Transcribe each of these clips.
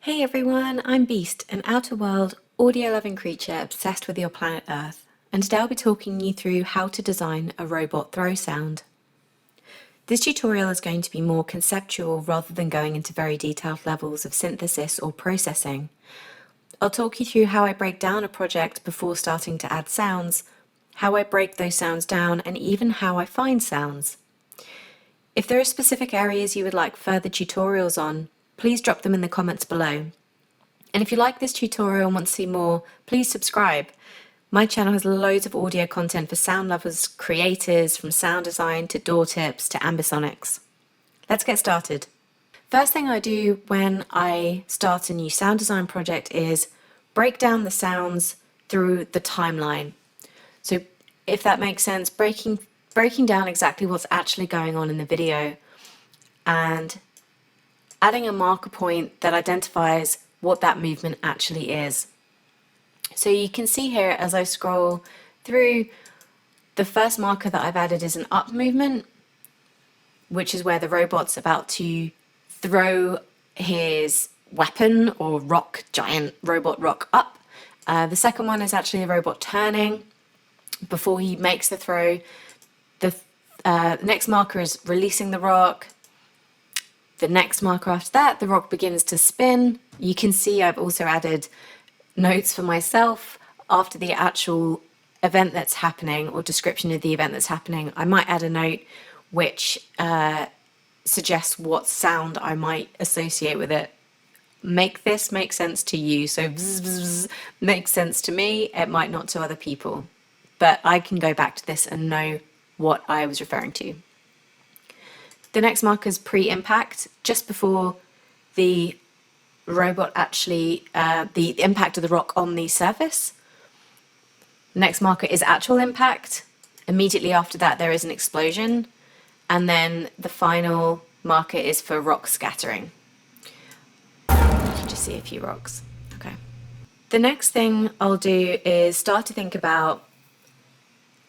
Hey everyone, I'm Beast, an outer world, audio-loving creature obsessed with your planet Earth, and today I'll be talking you through how to design a robot throw sound. This tutorial is going to be more conceptual rather than going into very detailed levels of synthesis or processing. I'll talk you through how I break down a project before starting to add sounds, how I break those sounds down, and even how I find sounds. If there are specific areas you would like further tutorials on, please drop them in the comments below. And if you like this tutorial and want to see more, please subscribe. My channel has loads of audio content for sound lovers, creators, from sound design to door tips to ambisonics. Let's get started. First thing I do when I start a new sound design project is break down the sounds through the timeline. So if that makes sense, breaking down exactly what's actually going on in the video and adding a marker point that identifies what that movement actually is. So you can see here as I scroll through, the first marker that I've added is an up movement, which is where the robot's about to throw his weapon or giant robot rock up. The second one is actually a robot turning before he makes the throw. The next marker is releasing the rock. The next marker after that, the rock begins to spin. You can see I've also added notes for myself after the actual event that's happening or description of the event that's happening. I might add a note which suggests what sound I might associate with it. Make this make sense to you. So bzz, bzz, makes sense to me. It might not to other people, but I can go back to this and know what I was referring to. The next marker is pre-impact, just before the robot actually, the impact of the rock on the surface. The next marker is actual impact. Immediately after that, there is an explosion. And then the final marker is for rock scattering. You can just see a few rocks. Okay. The next thing I'll do is start to think about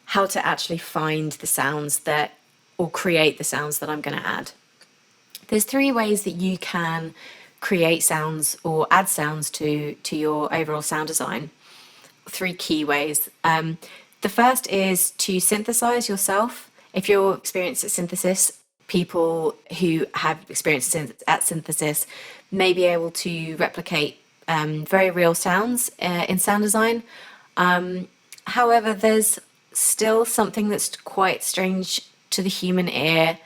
how to actually find the sounds that or create the sounds that I'm going to add. There's three ways that you can create sounds or add sounds to your overall sound design. Three key ways. The first is to synthesize yourself. If you're experienced at synthesis, people who have experience at synthesis may be able to replicate very real sounds in sound design. However, there's still something that's quite strange to the human ear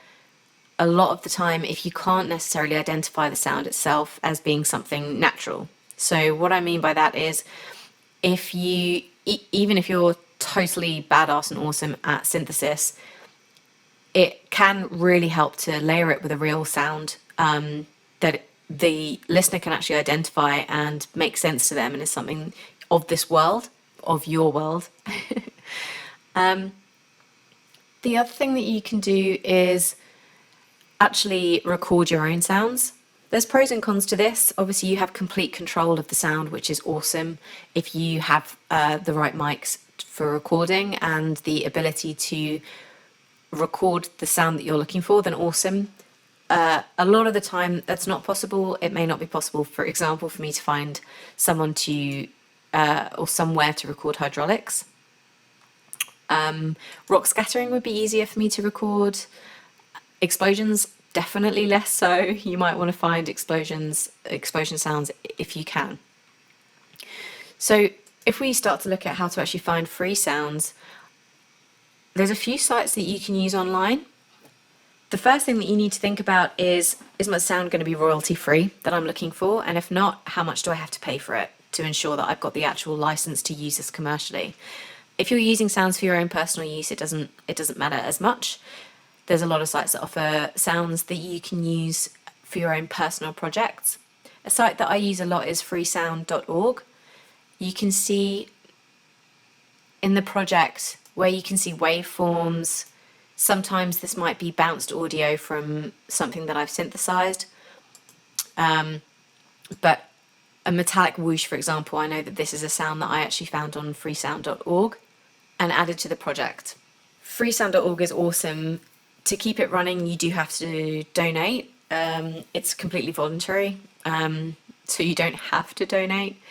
a lot of the time if you can't necessarily identify the sound itself as being something natural. So what I mean by that is if you, even if you're totally badass and awesome at synthesis, it can really help to layer it with a real sound that the listener can actually identify and make sense to them and is something of this world, of your world. The other thing that you can do is actually record your own sounds. There's pros and cons to this. Obviously, you have complete control of the sound, which is awesome if you have the right mics for recording and the ability to record the sound that you're looking for, then awesome. A lot of the time, that's not possible. It may not be possible, for example, for me to find someone to or somewhere to record hydraulics. Rock scattering would be easier for me to record. Explosions, definitely less so. You might want to find explosion sounds if you can. So if we start to look at how to actually find free sounds, there's a few sites that you can use online. The first thing that you need to think about is my sound going to be royalty free that I'm looking for? And if not, how much do I have to pay for it to ensure that I've got the actual license to use this commercially? If you're using sounds for your own personal use, it doesn't matter as much. There's a lot of sites that offer sounds that you can use for your own personal projects. A site that I use a lot is freesound.org. You can see in the project where you can see waveforms. Sometimes this might be bounced audio from something that I've synthesized. But a metallic whoosh, for example, I know that this is a sound that I actually found on freesound.org and added to the project. Freesound.org is awesome. To keep it running, you do have to donate. It's completely voluntary. so you don't have to donate.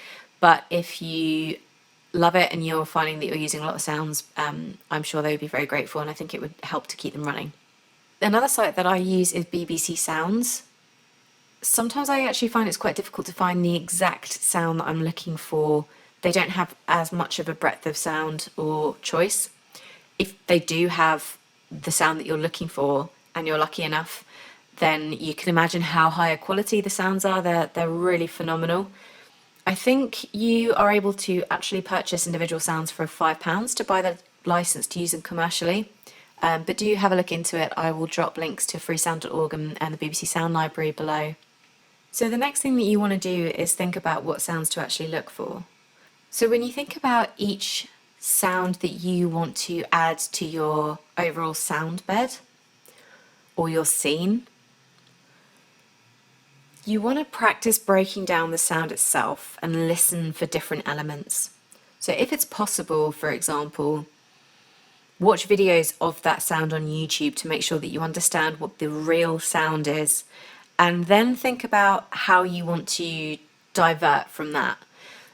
But if you love it and you're finding that you're using a lot of sounds, I'm sure they would be very grateful, and I think it would help to keep them running. Another site that I use is BBC Sounds. Sometimes I actually find it's quite difficult to find the exact sound that I'm looking for. They don't have as much of a breadth of sound or choice. If they do have the sound that you're looking for and you're lucky enough, then you can imagine how high a quality the sounds are. They're really phenomenal. I think you are able to actually purchase individual sounds for £5 to buy the license to use them commercially. But do have a look into it. I will drop links to freesound.org and the BBC Sound Library below. So the next thing that you want to do is think about what sounds to actually look for. So when you think about each sound that you want to add to your overall sound bed or your scene, you want to practice breaking down the sound itself and listen for different elements. So if it's possible, for example, watch videos of that sound on YouTube to make sure that you understand what the real sound is, and then think about how you want to divert from that.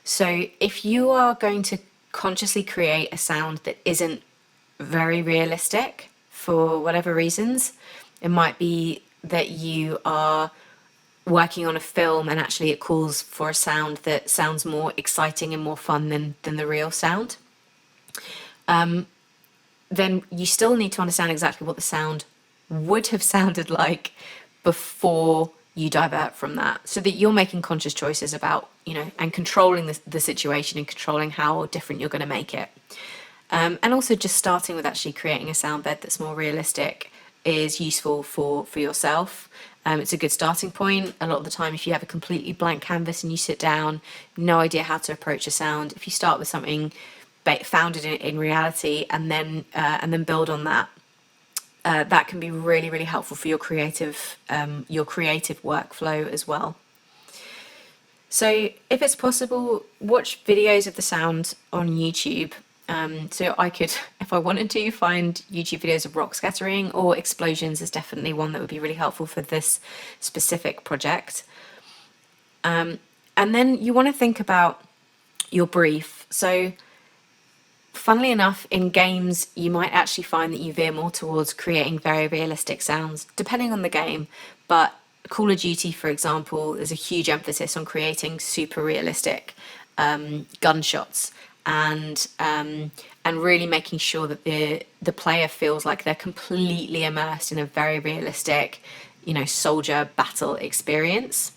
So if you are going to consciously create a sound that isn't very realistic for whatever reasons, it might be that you are working on a film and actually it calls for a sound that sounds more exciting and more fun than the real sound, then you still need to understand exactly what the sound would have sounded like before you divert from that, so that you're making conscious choices about, and controlling the situation and controlling how different you're going to make it. And also just starting with actually creating a sound bed that's more realistic is useful for yourself. It's a good starting point. A lot of the time, if you have a completely blank canvas and you sit down, no idea how to approach a sound, if you start with something founded in reality and then build on that, that can be really, really helpful for your creative workflow as well. So if it's possible, watch videos of the sound on YouTube. So I could, if I wanted to, find YouTube videos of rock scattering or explosions is definitely one that would be really helpful for this specific project. And then you want to think about your brief. So funnily enough, in games, you might actually find that you veer more towards creating very realistic sounds, depending on the game. But Call of Duty, for example, there's a huge emphasis on creating super realistic gunshots and really making sure that the player feels like they're completely immersed in a very realistic, soldier battle experience.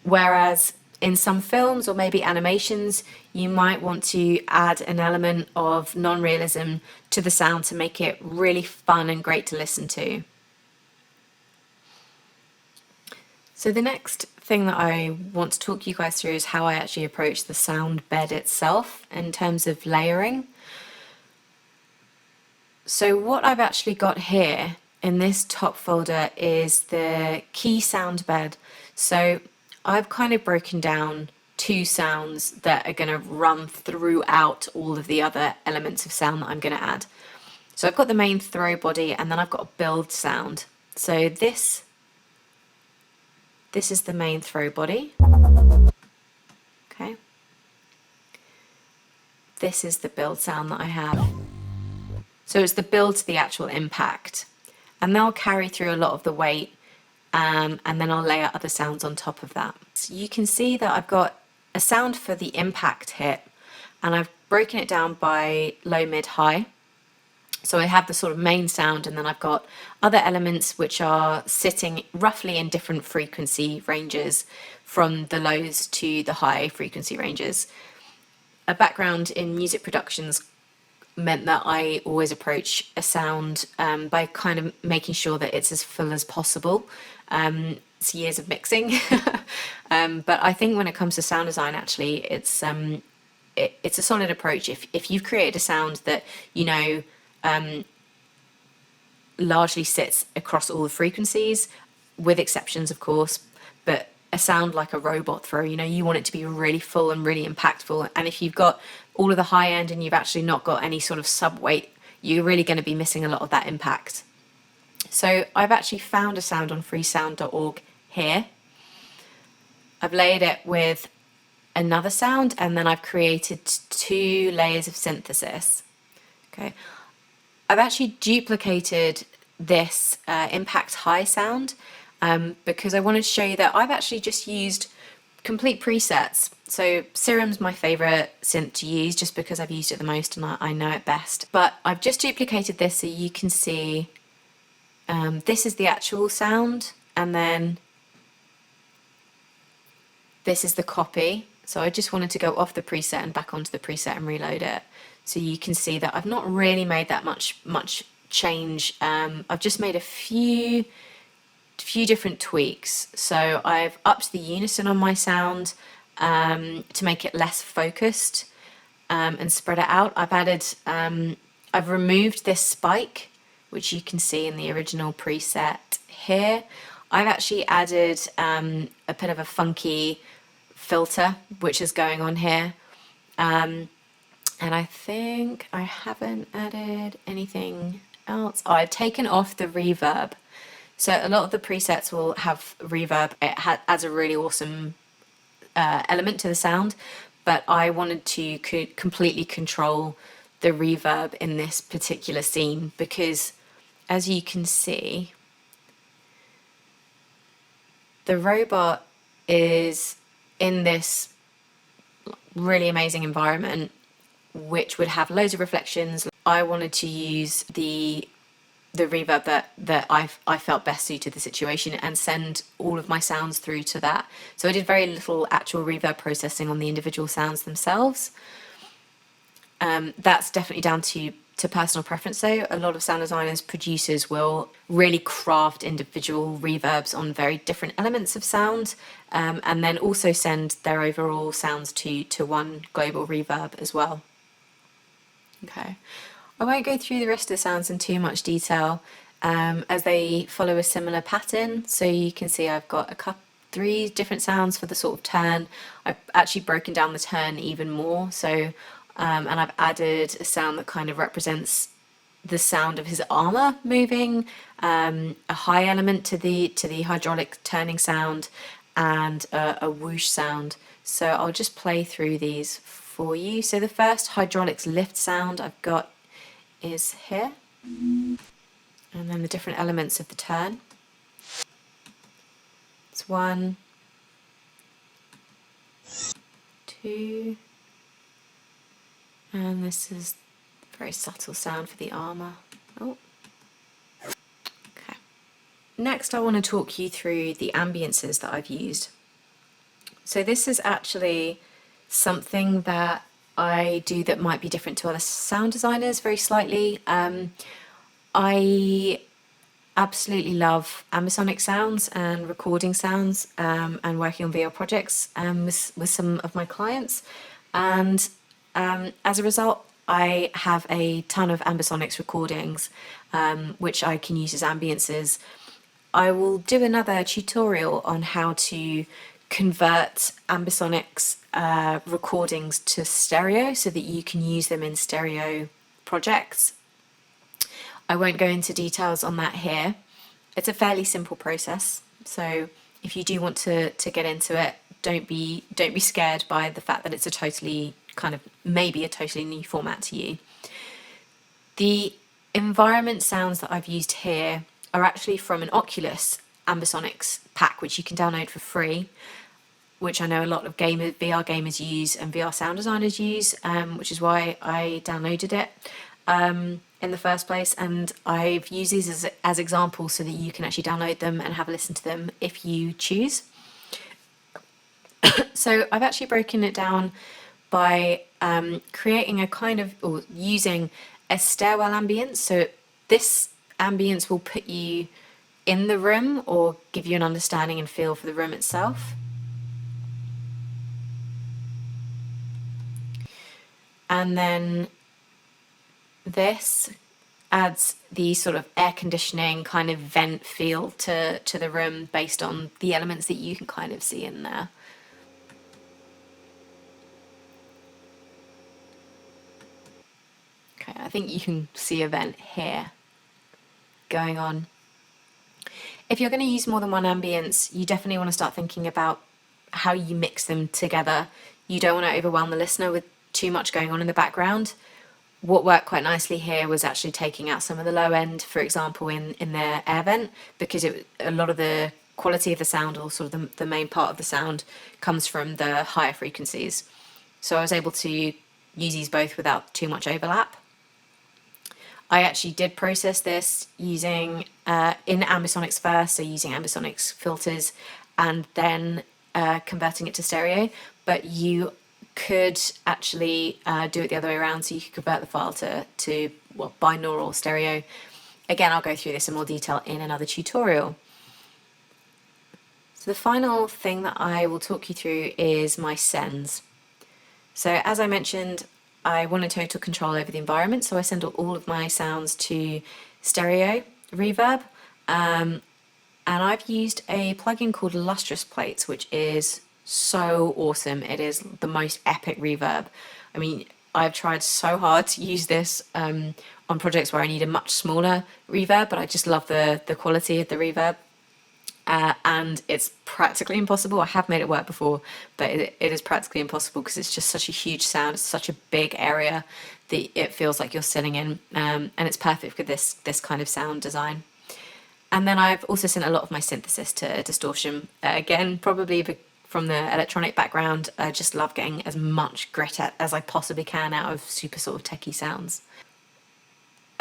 Whereas in some films or maybe animations, you might want to add an element of non-realism to the sound to make it really fun and great to listen to. So the next thing that I want to talk you guys through is how I actually approach the sound bed itself in terms of layering. So what I've actually got here in this top folder is the key sound bed. So I've kind of broken down two sounds that are going to run throughout all of the other elements of sound that I'm going to add. So I've got the main throw body and then I've got a build sound. So this is the main throw body. Okay. This is the build sound that I have. So it's the build to the actual impact. And they'll carry through a lot of the weight, and then I'll layer other sounds on top of that. So you can see that I've got a sound for the impact hit, and I've broken it down by low, mid, high. So I have the sort of main sound, and then I've got other elements which are sitting roughly in different frequency ranges from the lows to the high frequency ranges. A background in music productions meant that I always approach a sound by kind of making sure that it's as full as possible. It's years of mixing. But I think when it comes to sound design, actually, it's a solid approach. If you've created a sound that largely sits across all the frequencies, with exceptions, of course, but a sound like a robot throw, you want it to be really full and really impactful. And if you've got all of the high end and you've actually not got any sort of sub weight, you're really going to be missing a lot of that impact. So I've actually found a sound on freesound.org here. I've layered it with another sound, and then I've created 2 layers of synthesis. Okay, I've actually duplicated this impact high sound because I wanted to show you that I've actually just used complete presets. So Serum's my favorite synth to use just because I've used it the most and I know it best. But I've just duplicated this so you can see this is the actual sound, and then this is the copy. So I just wanted to go off the preset and back onto the preset and reload it. So you can see that I've not really made that much change. I've just made a few different tweaks. So I've upped the unison on my sound to make it less focused and spread it out. I've removed this spike, which you can see in the original preset here. I've actually added a bit of a funky filter, which is going on here. And I think I haven't added anything else. Oh, I've taken off the reverb. So a lot of the presets will have reverb. It adds a really awesome element to the sound, but I wanted to completely control the reverb in this particular scene because, as you can see, the robot is in this really amazing environment which would have loads of reflections. I wanted to use the reverb that I felt best suited the situation and send all of my sounds through to that. So I did very little actual reverb processing on the individual sounds themselves. That's definitely down to personal preference though. A lot of sound designers, producers will really craft individual reverbs on very different elements of sound and then also send their overall sounds to one global reverb as well. Okay, I won't go through the rest of the sounds in too much detail as they follow a similar pattern. So you can see I've got 3 different sounds for the sort of turn. I've actually broken down the turn even more. So and I've added a sound that kind of represents the sound of his armor moving, a high element to the hydraulic turning sound, and a whoosh sound. So I'll just play through these for you. So the first hydraulics lift sound I've got is here, and then the different elements of the turn. It's 1, 2, and this is a very subtle sound for the armor. Oh, okay. Next, I want to talk you through the ambiences that I've used. So this is actually something that I do that might be different to other sound designers very slightly. I absolutely love ambisonic sounds and recording sounds and working on VR projects with some of my clients. And as a result, I have a ton of ambisonics recordings, which I can use as ambiences. I will do another tutorial on how to convert ambisonics recordings to stereo so that you can use them in stereo projects. I won't go into details on that here. It's a fairly simple process, so if you do want to get into it, don't be scared by the fact that it's a totally maybe a totally new format to you. The environment sounds that I've used here are actually from an Oculus ambisonics pack, which you can download for free, which I know a lot of VR gamers use and VR sound designers use, which is why I downloaded it in the first place. And I've used these as examples so that you can actually download them and have a listen to them if you choose. So I've actually broken it down by creating or using a stairwell ambience. So this ambience will put you in the room or give you an understanding and feel for the room itself. And then this adds the sort of air conditioning kind of vent feel to the room based on the elements that you can kind of see in there. Okay, I think you can see a vent here going on. If you're going to use more than one ambience, you definitely want to start thinking about how you mix them together. You don't want to overwhelm the listener with too much going on in the background. What worked quite nicely here was actually taking out some of the low end, for example, in their air vent, because a lot of the quality of the sound, or sort of the main part of the sound, comes from the higher frequencies. So I was able to use these both without too much overlap. I actually did process this using in Ambisonics first, so using Ambisonics filters and then converting it to stereo. But you could actually do it the other way around, so you could convert the file to well, binaural stereo. Again, I'll go through this in more detail in another tutorial. So the final thing that I will talk you through is my sends. So as I mentioned, I wanted total control over the environment, so I send all of my sounds to stereo reverb, and I've used a plugin called Lustrous Plates, which is so awesome. It is the most epic reverb. I mean, I've tried so hard to use this on projects where I need a much smaller reverb, but I just love the quality of the reverb. And it's practically impossible. I have made it work before, but it is practically impossible because it's just such a huge sound. It's such a big area that it feels like you're sitting in, and it's perfect for this kind of sound design. And then I've also sent a lot of my synthesis to distortion. Again, probably from the electronic background, I just love getting as much grit as I possibly can out of super sort of techie sounds.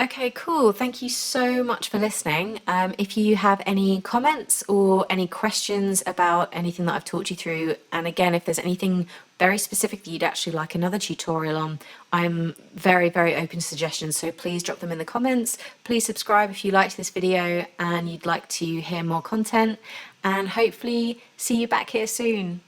Okay, cool. Thank you so much for listening. If you have any comments or any questions about anything that I've taught you through, and again, if there's anything very specific that you'd actually like another tutorial on, I'm very, very open to suggestions. So please drop them in the comments. Please subscribe if you liked this video and you'd like to hear more content, and hopefully see you back here soon.